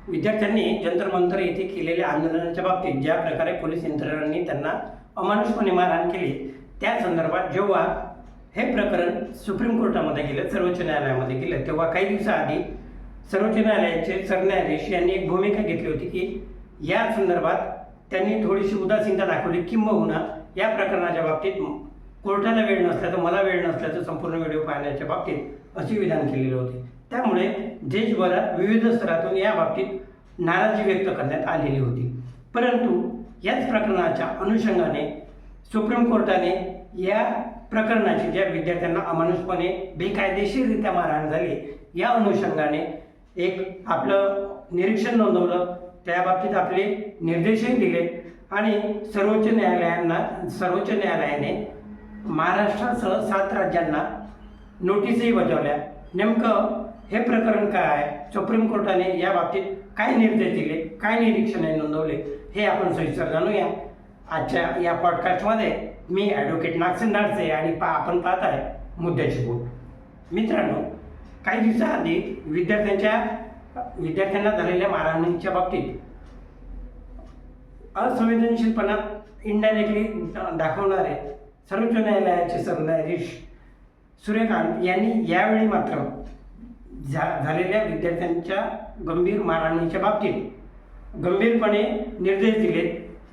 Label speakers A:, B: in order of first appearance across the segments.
A: विद्यार्थ्यांनी जंतर मंतर येथे केलेल्या आंदोलनाच्या बाबतीत ज्या प्रकारे पोलीस यंत्रणांनी त्यांना अमानुषपणे मारहाण केली, त्या संदर्भात जेव्हा हे प्रकरण सुप्रीम कोर्टामध्ये गेलं, सर्वोच्च न्यायालयामध्ये गेलं, तेव्हा काही दिवसाआधी सर्वोच्च न्यायालयाचे सरन्यायाधीश यांनी एक भूमिका घेतली होती की या संदर्भात त्यांनी थोडीशी उदासीनता दाखवली, किंबहुना या प्रकरणाच्या बाबतीत कोर्टाला वेळ नसल्याचं, मला वेळ नसल्याचं संपूर्ण व्हिडिओ पाहण्याच्या बाबतीत असे विधान केलेले होते. त्यामुळे देशभरात विविध स्तरातून या बाबतीत नाराजी व्यक्त करण्यात आलेली होती. परंतु याच प्रकरणाच्या अनुषंगाने सुप्रीम कोर्टाने या प्रकरणाची, ज्या विद्यार्थ्यांना अमानुषपणे बेकायदेशीररित्या मारहाण झाली, या अनुषंगाने एक आपलं निरीक्षण नोंदवलं, त्या बाबतीत आपले निर्देशही दिले आणि सर्वोच्च न्यायालयाने महाराष्ट्रासह 7 राज्यांना नोटीसही बजावल्या. नेमकं हे प्रकरण काय आहे, सुप्रीम कोर्टाने या बाबतीत काय निर्देश दिले, काय निरीक्षणे नोंदवले, हे आपण सविस्तर जाणूया आजच्या या पॉडकास्टमध्ये. मी ॲडव्होकेट नागसेन धाडसे आणि आपण पाहत आहे मुद्द्याची बोट. मित्रांनो, काही दिवसाआधी विद्यार्थ्यांना झालेल्या मारहाणीच्या बाबतीत असंवेदनशीलपणा इनडायरेक्टली दाखवणारे सर्वोच्च न्यायालयाचे सरन्यायाधीश सूर्यकांत यांनी यावेळी मात्र झालेल्या विद्यार्थ्यांच्या गंभीर मारहाणीच्या बाबतीत गंभीरपणे निर्देश दिले.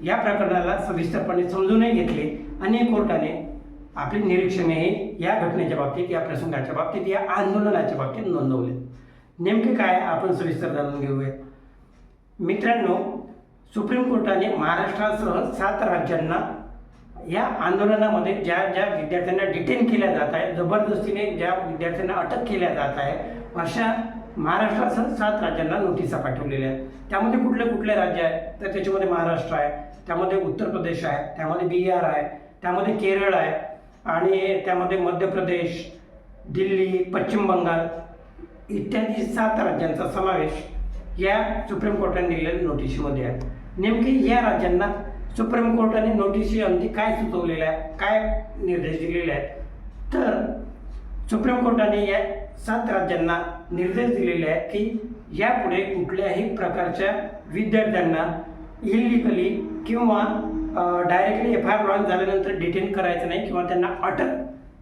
A: या प्रकरणाला सविस्तरपणे समजूनही घेतले आणि कोर्टाने आपली निरीक्षणेही या घटनेच्या बाबतीत, या प्रसंगाच्या बाबतीत, या आंदोलनाच्या बाबतीत नोंदवले. नेमके काय आपण सविस्तर जाणून घेऊया. मित्रांनो, सुप्रीम कोर्टाने महाराष्ट्रासह 7 राज्यांना या आंदोलनामध्ये ज्या विद्यार्थ्यांना डिटेन केल्या जात आहे, जबरदस्तीने ज्या विद्यार्थ्यांना अटक केल्या जात आहे, अशा महाराष्ट्रासह 7 राज्यांना नोटिसा पाठवलेल्या आहेत. त्यामध्ये कुठले राज्य आहे, तर त्याच्यामध्ये महाराष्ट्र आहे, त्यामध्ये उत्तर प्रदेश आहे, त्यामध्ये बिहार आहे, त्यामध्ये केरळ आहे आणि त्यामध्ये मध्य प्रदेश, दिल्ली, पश्चिम बंगाल इत्यादी 7 राज्यांचा समावेश या सुप्रीम कोर्टाने दिलेल्या नोटिशीमध्ये आहे. नेमके या राज्यांना सुप्रीम कोर्टाने नोटीसी अंती काय सुचवलेलं आहे, काय निर्देश दिलेले आहेत, तर सुप्रीम कोर्टाने या 7 राज्यांना निर्देश दिलेले आहेत की यापुढे कुठल्याही प्रकारच्या विद्यार्थ्यांना इलिगली किंवा डायरेक्टली FIR लॉन्च झाल्यानंतर डिटेन करायचं नाही किंवा त्यांना अटक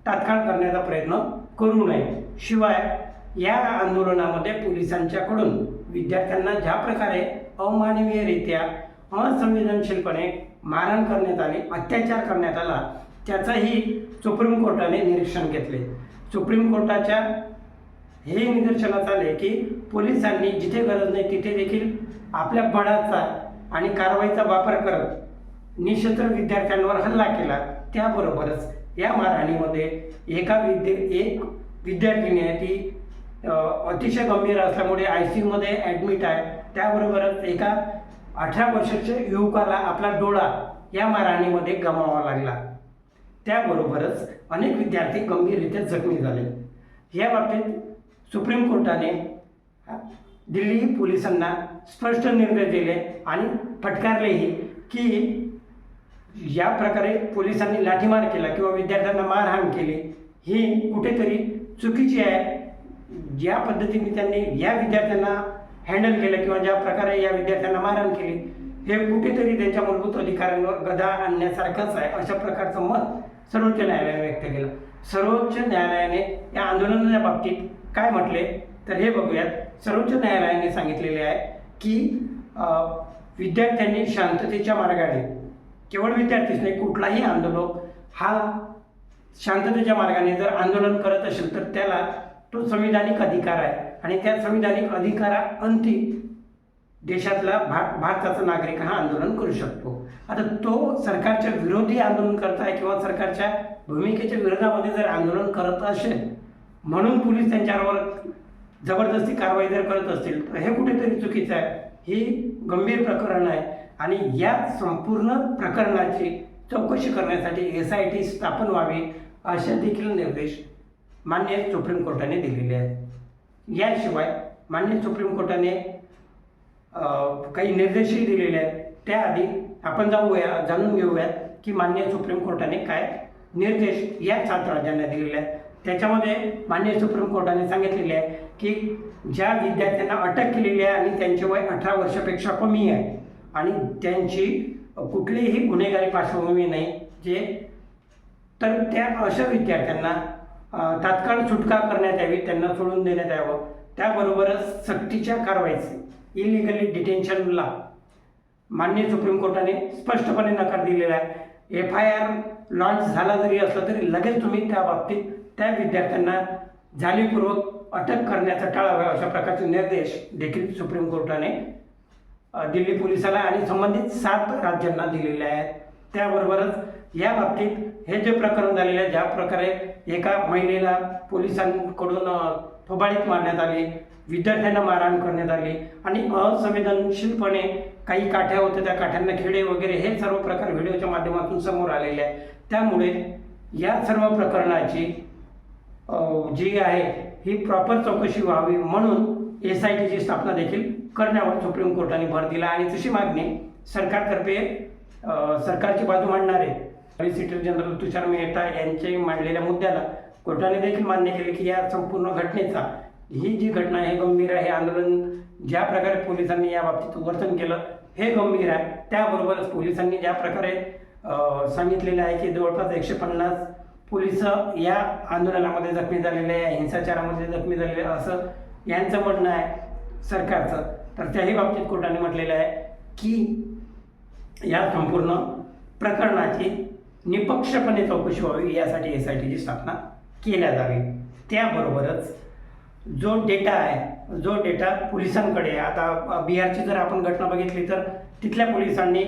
A: तात्काळ करण्याचा प्रयत्न करू नये. शिवाय या आंदोलनामध्ये पोलिसांच्याकडून विद्यार्थ्यांना ज्या प्रकारे अमानवीयरित्या, असंवेदनशीलपणे मारहाण करण्यात आली, अत्याचार करण्यात आला, त्याचंही सुप्रीम कोर्टाने निरीक्षण घेतले. सुप्रीम कोर्टाच्या हे निदर्शनास आले की पोलिसांनी जिथे गरज नाही तिथे देखील आपल्या बळाचा आणि कारवाईचा वापर करत निशस्त्र विद्यार्थ्यांवर हल्ला केला. त्याबरोबरच या मारहाणीमध्ये एक विद्यार्थिनी आहे, ती अतिशय गंभीर असल्यामुळे ICUमध्ये ॲडमिट आहे. त्याबरोबरच एका 18 वर्षाच्या युवकाला आपला डोळा या मारहाणीमध्ये गमावावा लागला. त्याबरोबरच अनेक विद्यार्थी गंभीररित्या जखमी झाले. या बाबतीत सुप्रीम कोर्टाने दिल्ली पोलिसांना स्पष्ट निर्देश दिले आणि फटकारलेही की या प्रकारे पोलिसांनी लाठीमार केला किंवा विद्यार्थ्यांना मारहाण केली ही कुठेतरी चुकीची आहे. ज्या पद्धतीने त्यांनी या विद्यार्थ्यांना हँडल केलं किंवा ज्या प्रकारे या विद्यार्थ्यांना मारहाण केली, हे कुठेतरी त्यांच्या मूलभूत अधिकारांवर गदा आणण्यासारखंच आहे, अशा प्रकारचं मत सर्वोच्च न्यायालयाने व्यक्त केलं. सर्वोच्च न्यायालयाने या आंदोलनाच्या बाबतीत काय म्हटले तर हे बघूयात. सर्वोच्च न्यायालयाने सांगितलेले आहे की विद्यार्थ्यांनी शांततेच्या मार्गाने, केवळ विद्यार्थीच नाही, कुठलाही आंदोलक हा शांततेच्या मार्गाने जर आंदोलन करत असेल तर त्याला तो संविधानिक अधिकार आहे आणि त्या संविधानिक अधिकाराअंती देशातला भारताचा नागरिक हा आंदोलन करू शकतो. आता तो सरकारच्या विरोधी आंदोलन करत आहे किंवा सरकारच्या भूमिकेच्या विरोधामध्ये जर आंदोलन करत असेल म्हणून पोलीस त्यांच्यावर जबरदस्ती कारवाई जर करत असतील तर हे कुठेतरी चुकीचं आहे. ही गंभीर प्रकरण आहे आणि या संपूर्ण प्रकरणाची चौकशी करण्यासाठी SIT स्थापन व्हावी असे देखील निर्देश माननीय सुप्रीम कोर्टाने दिलेले आहेत. याशिवाय माननीय सुप्रीम कोर्टाने काही निर्देशही दिलेले आहेत. त्याआधी आपण जाणून घेऊयात की माननीय सुप्रीम कोर्टाने काय निर्देश या 7 राज्यांना दिलेले आहेत. त्याच्यामध्ये माननीय सुप्रीम कोर्टाने सांगितलेले आहे की ज्या विद्यार्थ्यांना अटक केलेली आहे आणि त्यांचे वय 18 वर्षापेक्षा कमी आहे आणि त्यांची कुठलीही गुन्हेगारी पार्श्वभूमी नाही, तर त्या अशा विद्यार्थ्यांना तात्काळ सुटका करण्यात यावी, त्यांना सोडून देण्यात यावं. त्याबरोबरच सक्तीच्या कारवाईचे इलिगली डिटेन्शनला माननीय सुप्रीम कोर्टाने स्पष्टपणे नकार दिलेला आहे. FIR लॉन्च झाला जरी असला तरी लगेच तुम्ही त्या बाबतीत त्या विद्यार्थ्यांना जाणीवपूर्वक अटक करण्याचा टाळावे, अशा प्रकारचे निर्देश देखील सुप्रीम कोर्टाने दिल्ली पोलिसाला आणि संबंधित 7 राज्यांना दिलेले आहेत. त्याबरोबरच या बाबतीत हे जे प्रकरण झालेले आहे, ज्या प्रकारे एका महिलेला पोलिसांकडून थोबाडीत मारण्यात आली, विद्यार्थ्यांना मारहाण करण्यात आली आणि असंवेदनशीलपणे काही काठ्या होत्या, त्या काठ्यांना खिळे वगैरे, हे सर्व प्रकार व्हिडिओच्या माध्यमातून समोर आलेले आहे. त्यामुळे या सर्व प्रकरणाची जी आहे ही प्रॉपर चौकशी व्हावी म्हणून SITची स्थापना देखील करण्यावर सुप्रीम कोर्टाने भर दिला आणि तशी मागणी सरकारतर्फे सरकारची बाजू मांडणारे सॉलिसिटर जनरल तुषार मेहता यांच्या मांडलेल्या मुद्द्याला कोर्टाने देखील मान्य केले की या संपूर्ण घटनेचा, ही जी घटना आहे गंभीर आहे. आंदोलन ज्या प्रकारे पोलिसांनी या बाबतीत वर्तन केलं हे गंभीर आहे. त्याबरोबरच पोलिसांनी ज्या प्रकारे सांगितलेलं आहे की जवळपास 150 पोलिस या आंदोलनामध्ये जखमी झालेले आहे, हिंसाचारामध्ये जखमी झालेले, असं यांचं म्हणणं आहे सरकारचं. तर त्याही बाबतीत कोर्टाने म्हटलेलं आहे की या संपूर्ण प्रकरणाची निपक्षपणे चौकशी व्हावी, यासाठी SITची स्थापना केल्या जावी. त्याबरोबरच जो डेटा पोलिसांकडे, आता बिहारची जर आपण घटना बघितली तर तिथल्या पोलिसांनी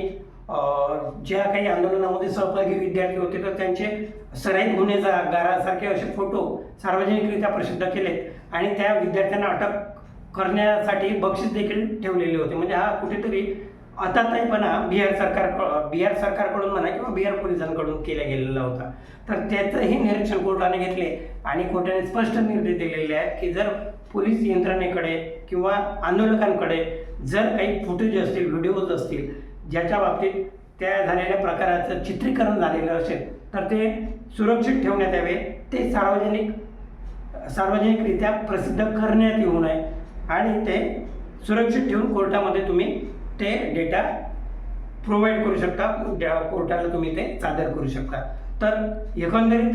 A: ज्या काही आंदोलनामध्ये सहभागी विद्यार्थी होते तर त्यांचे सराईत गुन्हेगारासारखे असे फोटो सार्वजनिकरित्या प्रसिद्ध केलेत आणि त्या विद्यार्थ्यांना अटक करण्यासाठी बक्षीस देखील ठेवलेले होते. म्हणजे हा कुठेतरी आताताईपणा बिहार सरकारकडून म्हणा किंवा बिहार पोलिसांकडून केला गेलेला होता. तर त्याचंही निरीक्षण कोर्टाने घेतले आणि कोर्टाने स्पष्ट निर्देश दिलेले आहेत की जर पोलीस यंत्रणेकडे किंवा आंदोलकांकडे जर काही फुटेज असतील, व्हिडिओज असतील, ज्याच्या बाबतीत त्या झालेल्या प्रकाराचं चित्रीकरण झालेलं असेल तर ते सुरक्षित ठेवण्यात यावे, ते सार्वजनिकरित्या प्रसिद्ध करण्यात येऊ नये आणि ते सुरक्षित ठेवून कोर्टामध्ये तुम्ही ते डेटा प्रोव्हाइड करू शकता, कोर्टाला तुम्ही ते सादर करू शकता. तर एकंदरीत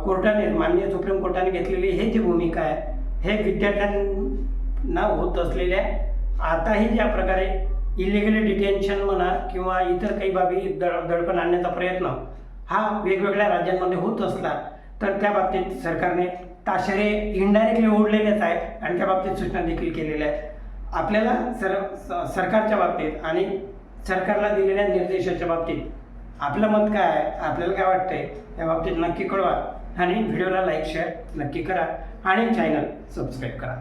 A: कोर्टाने, माननीय सुप्रीम कोर्टाने घेतलेली हे जी भूमिका आहे, हे विद्यार्थ्यांना होत असलेल्या आताही ज्या प्रकारे इलिगली डिटेन्शन म्हणा किंवा इतर काही बाबी दडपण आणण्याचा प्रयत्न हा वेगवेगळ्या राज्यांमध्ये होत असला तर त्या बाबतीत सरकारने ताशेरे इनडायरेक्टली ओढलेलेच आहे आणि त्या बाबतीत सूचना देखील केलेल्या आहेत. आपल्याला सरकारच्या बाबतीत आणि सरकारला दिलेल्या निर्देशाच्या बाबतीत आपलं मत काय आहे, आपल्याला काय वाटतंय या बाबतीत नक्की कळवा आणि व्हिडिओला लाईक शेअर नक्की करा आणि चॅनल सबस्क्राईब करा.